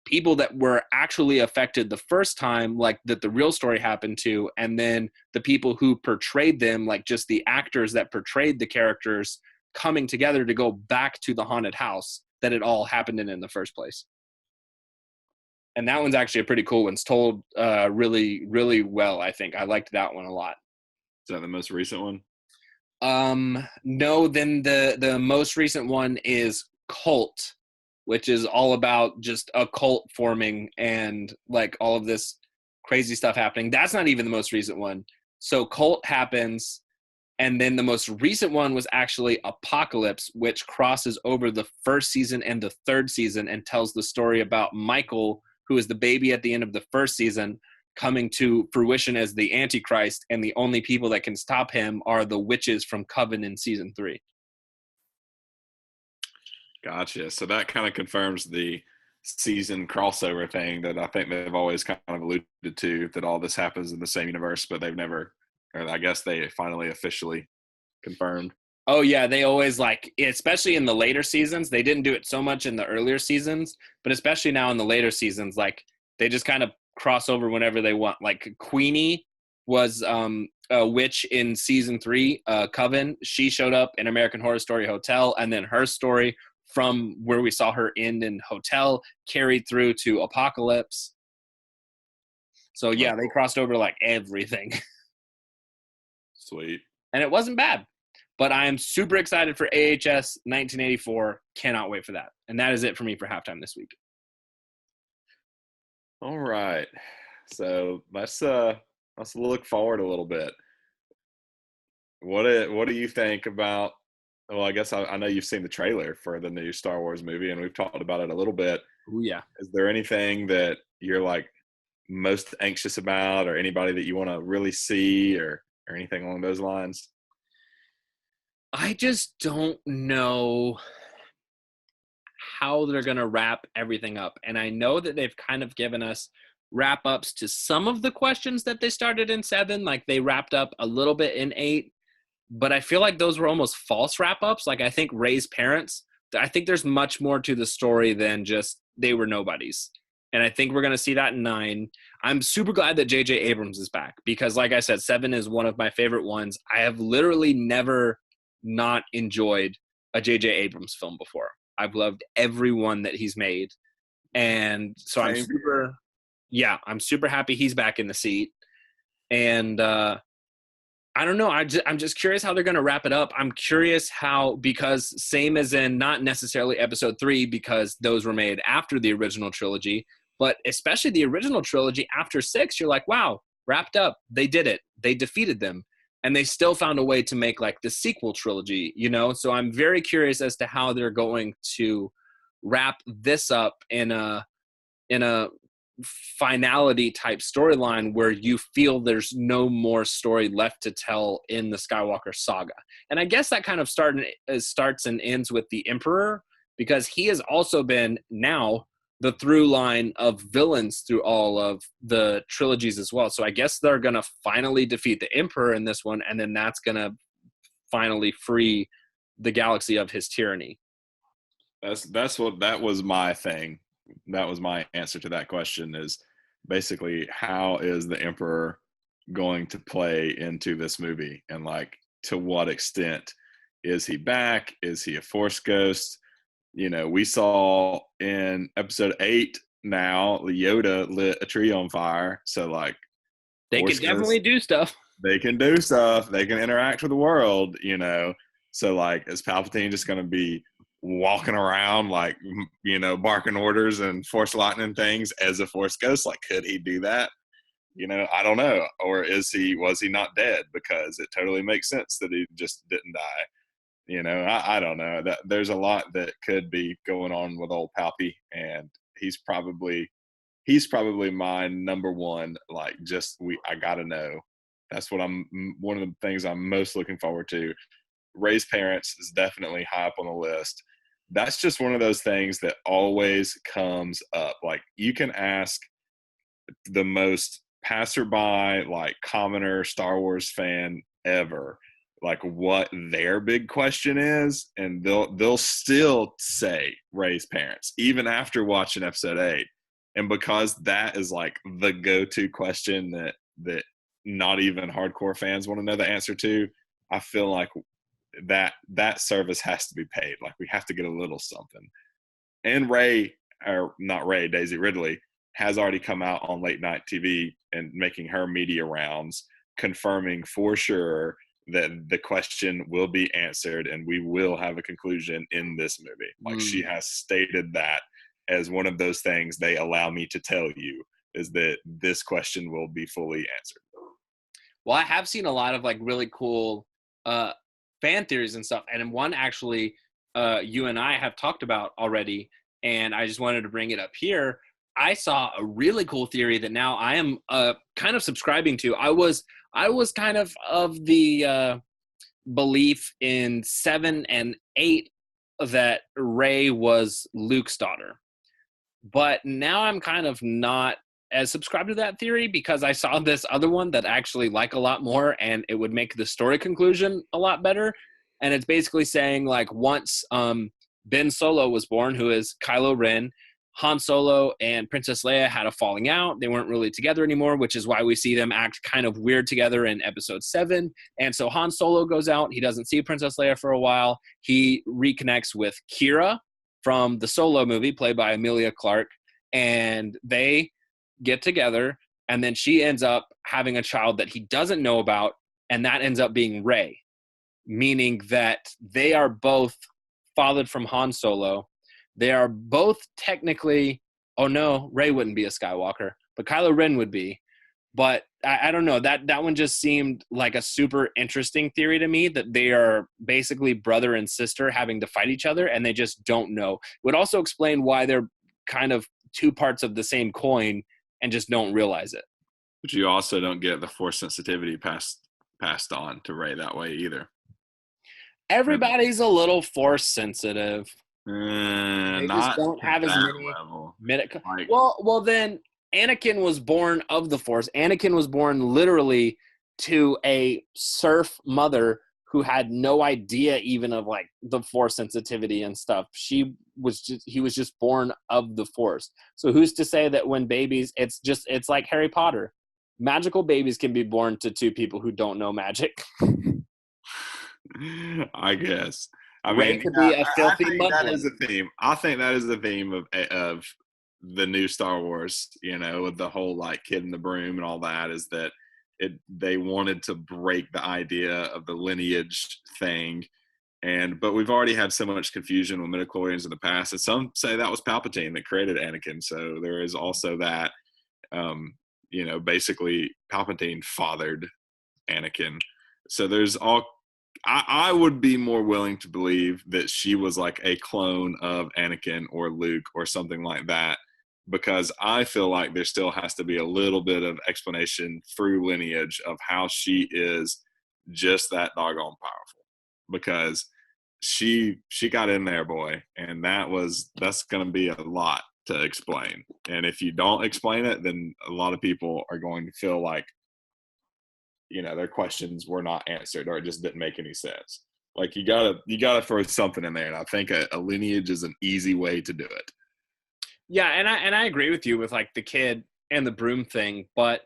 people that were actually affected the first time, like that the real story happened to, and then the people who portrayed them, like just the actors that portrayed the characters coming together to go back to the haunted house that it all happened in the first place. And that one's actually a pretty cool one. It's told really, really well, I think. I liked that one a lot. Is that the most recent one? No, then the most recent one is Cult, which is all about just a cult forming and like all of this crazy stuff happening. That's not even the most recent one. So Cult happens, and then the most recent one was actually Apocalypse, which crosses over the first season and the third season and tells the story about Michael, who is the baby at the end of the first season, coming to fruition as the Antichrist, and the only people that can stop him are the witches from Coven in season 3. Gotcha. So that kind of confirms the season crossover thing that I think they've always kind of alluded to, that all this happens in the same universe, but they've never, or I guess they finally officially confirmed. Oh yeah, they always like, especially in the later seasons, they didn't do it so much in the earlier seasons, but especially now in the later seasons, like they just kind of cross over whenever they want. Like Queenie was a witch in season 3, Coven. She showed up in American Horror Story Hotel, and then her story from where we saw her end in Hotel carried through to Apocalypse. So yeah, they crossed over like everything. Sweet. And it wasn't bad. But I am super excited for AHS 1984. Cannot wait for that. And that is it for me for halftime this week. All right. So let's look forward a little bit. What do you think about, well, I guess I know you've seen the trailer for the new Star Wars movie, and we've talked about it a little bit. Oh yeah. Is there anything that you're like most anxious about, or anybody that you want to really see, or anything along those lines? I just don't know how they're going to wrap everything up. And I know that they've kind of given us wrap ups to some of the questions that they started in 7. Like they wrapped up a little bit in 8, but I feel like those were almost false wrap ups. Like I think Ray's parents, I think there's much more to the story than just they were nobodies. And I think we're going to see that in 9. I'm super glad that J.J. Abrams is back because, like I said, 7 is one of my favorite ones. I have literally never not enjoyed a J.J. Abrams film before. I've loved every one that he's made. And so Same. I'm super happy he's back in the seat. And I don't know. I'm just curious how they're going to wrap it up. I'm curious how, because same as in not necessarily episode 3, because those were made after the original trilogy, but especially the original trilogy after 6, you're like, wow, wrapped up. They did it. They defeated them. And they still found a way to make like the sequel trilogy, you know? So I'm very curious as to how they're going to wrap this up in a finality type storyline where you feel there's no more story left to tell in the Skywalker saga. And I guess that kind of starts and ends with the Emperor, because he has also been now the through line of villains through all of the trilogies as well. So I guess they're going to finally defeat the Emperor in this one, and then that's going to finally free the galaxy of his tyranny. That was my thing. That was my answer to that question, is basically how is the Emperor going to play into this movie, and like to what extent is he back? Is he a Force ghost? You know, we saw in episode 8 now Yoda lit a tree on fire, so like they can definitely do stuff. They can do stuff. They can interact with the world, you know. So like, is Palpatine just going to be walking around like, you know, barking orders and force lightning things as a Force ghost? Like, could he do that? You know, I don't know. Or was he not dead? Because it totally makes sense that he just didn't die. You know, I don't know. That there's a lot that could be going on with old Palpy, and he's probably my number one. Like, I gotta know. That's what one of the things I'm most looking forward to. Ray's parents is definitely high up on the list. That's just one of those things that always comes up. Like, you can ask the most passerby, like commoner Star Wars fan ever, like what their big question is, and they'll still say Ray's parents even after watching episode 8. And because that is like the go-to question that not even hardcore fans want to know the answer to, I feel like that service has to be paid. Like, we have to get a little something. And Daisy Ridley has already come out on late night TV and making her media rounds, confirming for sure that the question will be answered and we will have a conclusion in this movie. Like, she has stated that as one of those things they allow me to tell you, is that this question will be fully answered. Well, I have seen a lot of like really cool fan theories and stuff. And one actually you and I have talked about already, and I just wanted to bring it up here. I saw a really cool theory that now I am kind of subscribing to. I was kind of the belief in 7 and 8 that Rey was Luke's daughter. But now I'm kind of not as subscribed to that theory, because I saw this other one that I actually like a lot more, and it would make the story conclusion a lot better. And it's basically saying, like, once Ben Solo was born, who is Kylo Ren, Han Solo and Princess Leia had a falling out. They weren't really together anymore, which is why we see them act kind of weird together in episode 7. And so Han Solo goes out. He doesn't see Princess Leia for a while. He reconnects with Kira from the Solo movie, played by Emilia Clarke, and they get together, and then she ends up having a child that he doesn't know about, and that ends up being Rey, meaning that they are both fathered from Han Solo. They are both technically, oh no, Rey wouldn't be a Skywalker, but Kylo Ren would be. But I don't know, that one just seemed like a super interesting theory to me, that they are basically brother and sister having to fight each other, and they just don't know. It would also explain why they're kind of two parts of the same coin, and just don't realize it. But you also don't get the force sensitivity passed on to Rey that way either. Everybody's a little force sensitive. They just Not don't to have as that many level. Like, well then Anakin was born of the force. Anakin was born literally to a serf mother who had no idea even of like the force sensitivity and stuff. He was just born of the force. So who's to say that when babies, it's like Harry Potter. Magical babies can be born to two people who don't know magic. I guess. I Ray mean, could yeah, be a I filthy think that mudblood. is the theme. I think that is the theme of the new Star Wars. You know, with the whole like kid in the broom and all that, is that they wanted to break the idea of the lineage thing. But we've already had so much confusion with midichlorians in the past, and some say that was Palpatine that created Anakin. So there is also that. Basically Palpatine fathered Anakin. So there's all. I would be more willing to believe that she was like a clone of Anakin or Luke or something like that, because I feel like there still has to be a little bit of explanation through lineage of how she is just that doggone powerful. Because she got in there, boy, and that's going to be a lot to explain. And if you don't explain it, then a lot of people are going to feel like, their questions were not answered or it just didn't make any sense. Like you gotta throw something in there, and I think a lineage is an easy way to do it. Yeah, and I agree with you with like the kid and the broom thing, but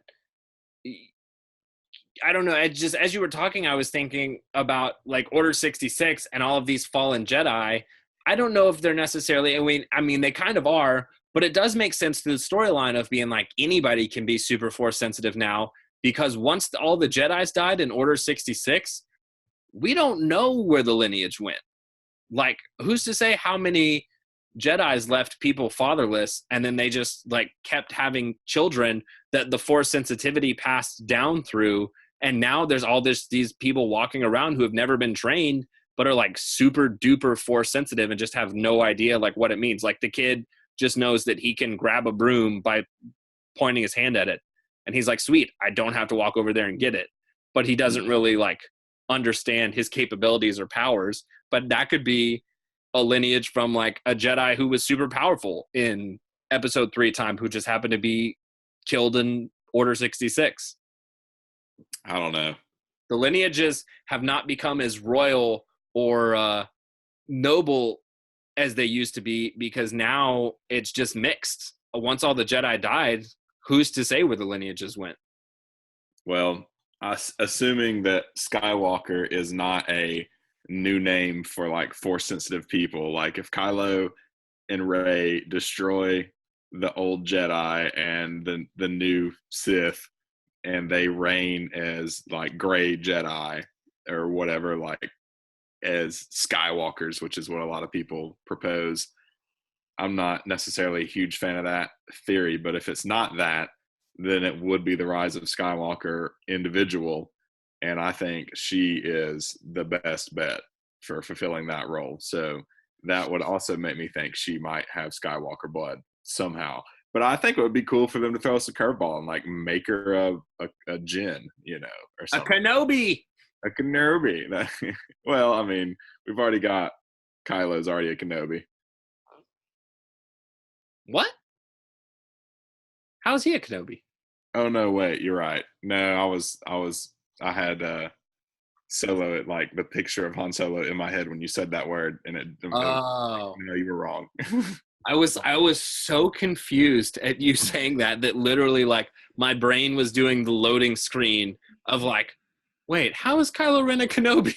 I don't know. It just, as you were talking, I was thinking about like Order 66 and all of these fallen Jedi. I don't know if they're necessarily, I mean, they kind of are, but it does make sense through the storyline of being like anybody can be super force sensitive now, because once all the Jedis died in Order 66, we don't know where the lineage went. Like, who's to say how many Jedis left people fatherless, and then they just like kept having children that the force sensitivity passed down through, and now there's all these people walking around who have never been trained but are like super duper force sensitive and just have no idea like what it means. Like the kid just knows that he can grab a broom by pointing his hand at it, and he's like, sweet, I don't have to walk over there and get it. But he doesn't really like understand his capabilities or powers. But that could be a lineage from like a Jedi who was super powerful in episode 3 time, who just happened to be killed in Order 66. I don't know. The lineages have not become as royal or noble as they used to be, because now it's just mixed. Once all the Jedi died, who's to say where the lineages went? Well, assuming that Skywalker is not a new name for like force sensitive people, like if Kylo and Rey destroy the old Jedi and the new Sith, and they reign as like gray Jedi or whatever, like as Skywalkers, which is what a lot of people propose. I'm not necessarily a huge fan of that theory, but if it's not that, then it would be the rise of Skywalker individual. And I think she is the best bet for fulfilling that role. So that would also make me think she might have Skywalker blood somehow. But I think it would be cool for them to throw us a curveball and like make her a Jinn, or something. A Kenobi. A Kenobi. Well, I mean, we've already got Kylo's already a Kenobi. What? How is he a Kenobi? Oh no, wait, you're right. No, I had Solo at like the picture of Han Solo in my head when you said that word, and Oh. no, you were wrong. I was so confused at you saying that literally like my brain was doing the loading screen of like, wait, how is Kylo Ren a Kenobi?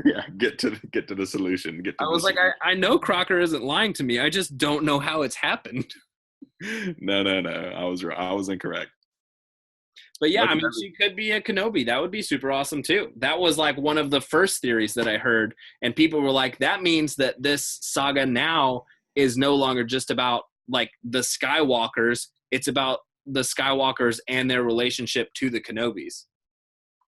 Yeah, get to the solution. I was like, I know Crocker isn't lying to me. I just don't know how it's happened. No. I was incorrect. But yeah, I mean, she could be a Kenobi. That would be super awesome too. That was like one of the first theories that I heard, and people were like, that means that this saga now is no longer just about like the Skywalkers. It's about the Skywalkers and their relationship to the Kenobis.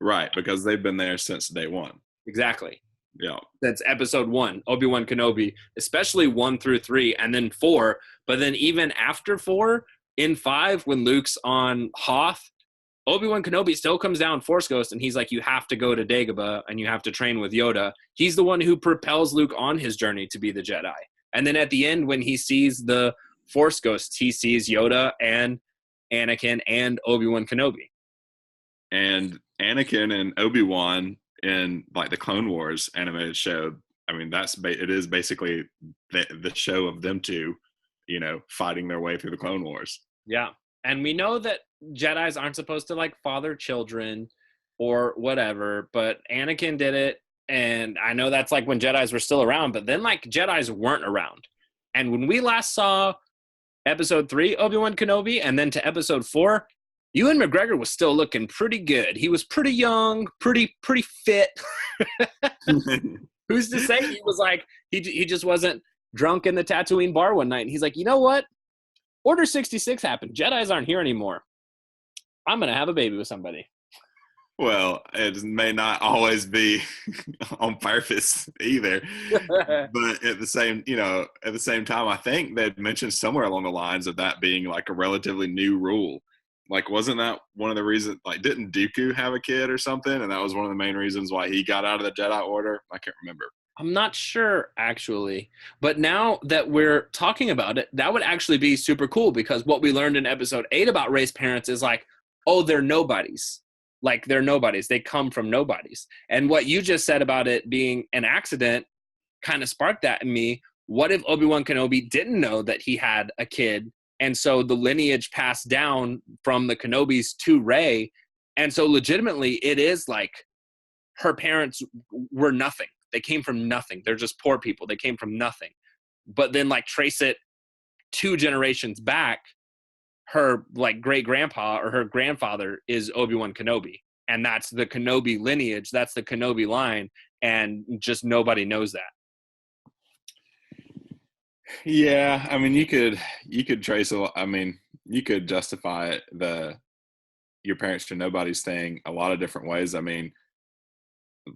Right, because they've been there since day one. Exactly. Yeah. That's episode 1, Obi-Wan Kenobi, especially 1 through 3, and then 4. But then even after 4, in 5, when Luke's on Hoth, Obi-Wan Kenobi still comes down Force Ghost, and he's like, you have to go to Dagobah, and you have to train with Yoda. He's the one who propels Luke on his journey to be the Jedi. And then at the end, when he sees the Force Ghosts, he sees Yoda and Anakin and Obi-Wan Kenobi. And Anakin and Obi-Wan in like the Clone Wars animated show, I mean, it is basically the show of them two, you know, fighting their way through the Clone Wars. Yeah. And we know that Jedis aren't supposed to like father children or whatever, but Anakin did it. And I know that's like when Jedis were still around, but then like Jedis weren't around. And when we last saw episode 3, Obi-Wan Kenobi, and then to episode 4, Ewan McGregor was still looking pretty good. He was pretty young, pretty fit. Who's to say he was like, he just wasn't drunk in the Tatooine bar one night. And he's like, you know what? Order 66 happened. Jedis aren't here anymore. I'm going to have a baby with somebody. Well, it may not always be on purpose either. But at the same time, I think they'd mentioned somewhere along the lines of that being like a relatively new rule. Like, wasn't that one of the reasons, like, didn't Dooku have a kid or something? And that was one of the main reasons why he got out of the Jedi Order? I can't remember. I'm not sure, actually. But now that we're talking about it, that would actually be super cool, because what we learned in episode 8 about race parents is like, oh, they're nobodies. Like, they're nobodies. They come from nobodies. And what you just said about it being an accident kind of sparked that in me. What if Obi-Wan Kenobi didn't know that he had a kid? And so the lineage passed down from the Kenobis to Rey. And so legitimately, it is like her parents were nothing. They came from nothing. They're just poor people. They came from nothing. But then like trace it 2 generations back, her like great grandpa or her grandfather is Obi-Wan Kenobi. And that's the Kenobi lineage. That's the Kenobi line. And just nobody knows that. Yeah, I mean, you could trace a lot. I mean, you could justify your parents to nobody's thing a lot of different ways. I mean,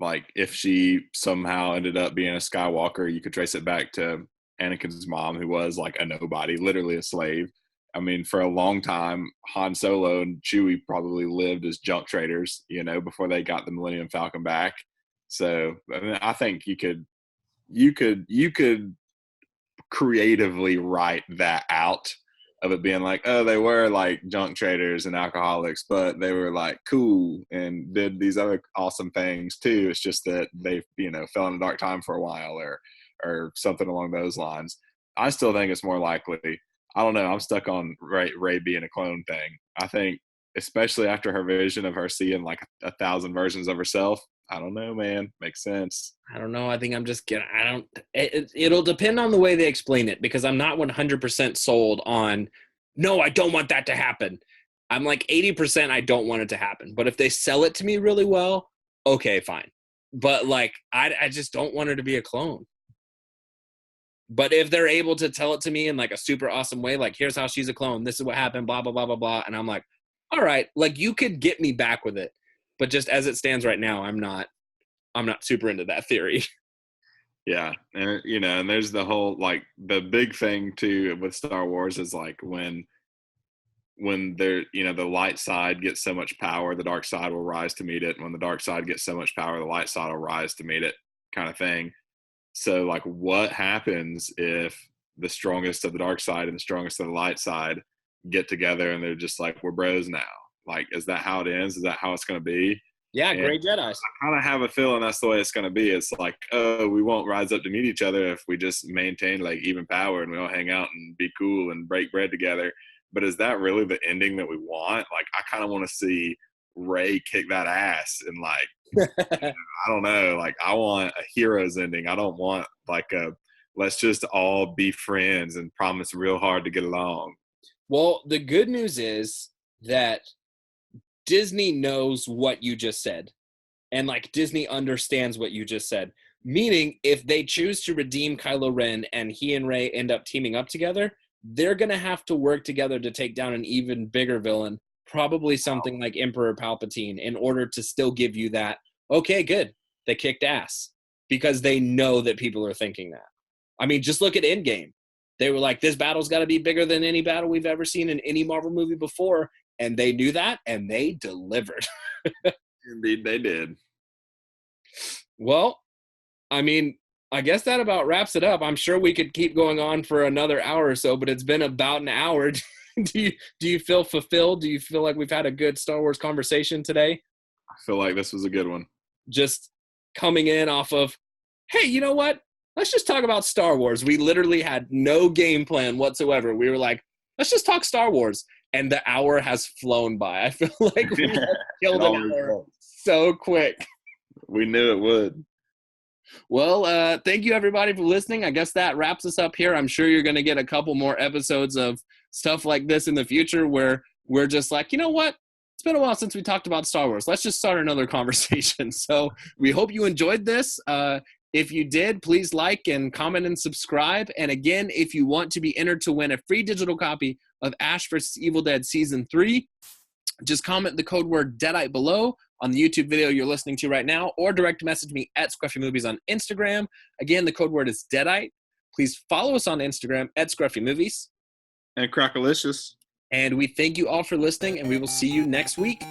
like if she somehow ended up being a Skywalker, you could trace it back to Anakin's mom, who was like a nobody, literally a slave. I mean, for a long time, Han Solo and Chewie probably lived as junk traders, you know, before they got the Millennium Falcon back. So I mean, I think you could creatively write that out of it being like, oh, they were like junk traders and alcoholics, but they were like cool and did these other awesome things too. It's just that they, you know, fell in a dark time for a while or something along those lines. I still think it's more likely. I don't know. I'm stuck on Rey being a clone thing. I think, especially after her vision of her seeing like 1,000 versions of herself, I don't know, man. Makes sense. I don't know. I think I'm just getting, it'll depend on the way they explain it, because I'm not 100% sold on, no, I don't want that to happen. I'm like 80% I don't want it to happen. But if they sell it to me really well, okay, fine. But like, I just don't want her to be a clone. But if they're able to tell it to me in like a super awesome way, like, here's how she's a clone, this is what happened, blah, blah, blah, blah, blah. And I'm like, all right, like you could get me back with it. But just as it stands right now, I'm not super into that theory. Yeah. And, you know, and there's the whole, like, the big thing too with Star Wars is like when they're, you know, the light side gets so much power, the dark side will rise to meet it. And when the dark side gets so much power, the light side will rise to meet it, kind of thing. So, like, what happens if the strongest of the dark side and the strongest of the light side get together and they're just like, we're bros now? Like, is that how it ends? Is that how it's going to be? Yeah, And great Jedi. I kind of have a feeling that's the way it's going to be. It's like, oh, we won't rise up to meet each other if we just maintain like even power and we all hang out and be cool and break bread together. But is that really the ending that we want? Like, I kind of want to see Rey kick that ass and like, I don't know, like I want a hero's ending. I don't want like let's just all be friends and promise real hard to get along. Well, the good news is that Disney knows what you just said. And like Disney understands what you just said. Meaning, if they choose to redeem Kylo Ren and he and Rey end up teaming up together, they're going to have to work together to take down an even bigger villain, probably something like Emperor Palpatine, in order to still give you that, okay, good, they kicked ass. Because they know that people are thinking that. I mean, just look at Endgame. They were like, this battle's got to be bigger than any battle we've ever seen in any Marvel movie before. And they knew that, and they delivered. Indeed, they did. Well, I mean, I guess that about wraps it up. I'm sure we could keep going on for another hour or so, but it's been about an hour. Do you feel fulfilled? Do you feel like we've had a good Star Wars conversation today? I feel like this was a good one. Just coming in off of, hey, you know what? Let's just talk about Star Wars. We literally had no game plan whatsoever. We were like, let's just talk Star Wars. And the hour has flown by. I feel like we have killed an hour so quick. We knew it would. Well, thank you everybody for listening. I guess that wraps us up here. I'm sure you're going to get a couple more episodes of stuff like this in the future where we're just like, you know what? It's been a while since we talked about Star Wars. Let's just start another conversation. So we hope you enjoyed this. If you did, please like and comment and subscribe. And again, if you want to be entered to win a free digital copy of Ash vs. Evil Dead Season 3, just comment the code word Deadite below on the YouTube video you're listening to right now, or direct message me at Scruffy Movies on Instagram. Again, the code word is Deadite. Please follow us on Instagram at Scruffy Movies. And Crockalicious. And we thank you all for listening, and we will see you next week.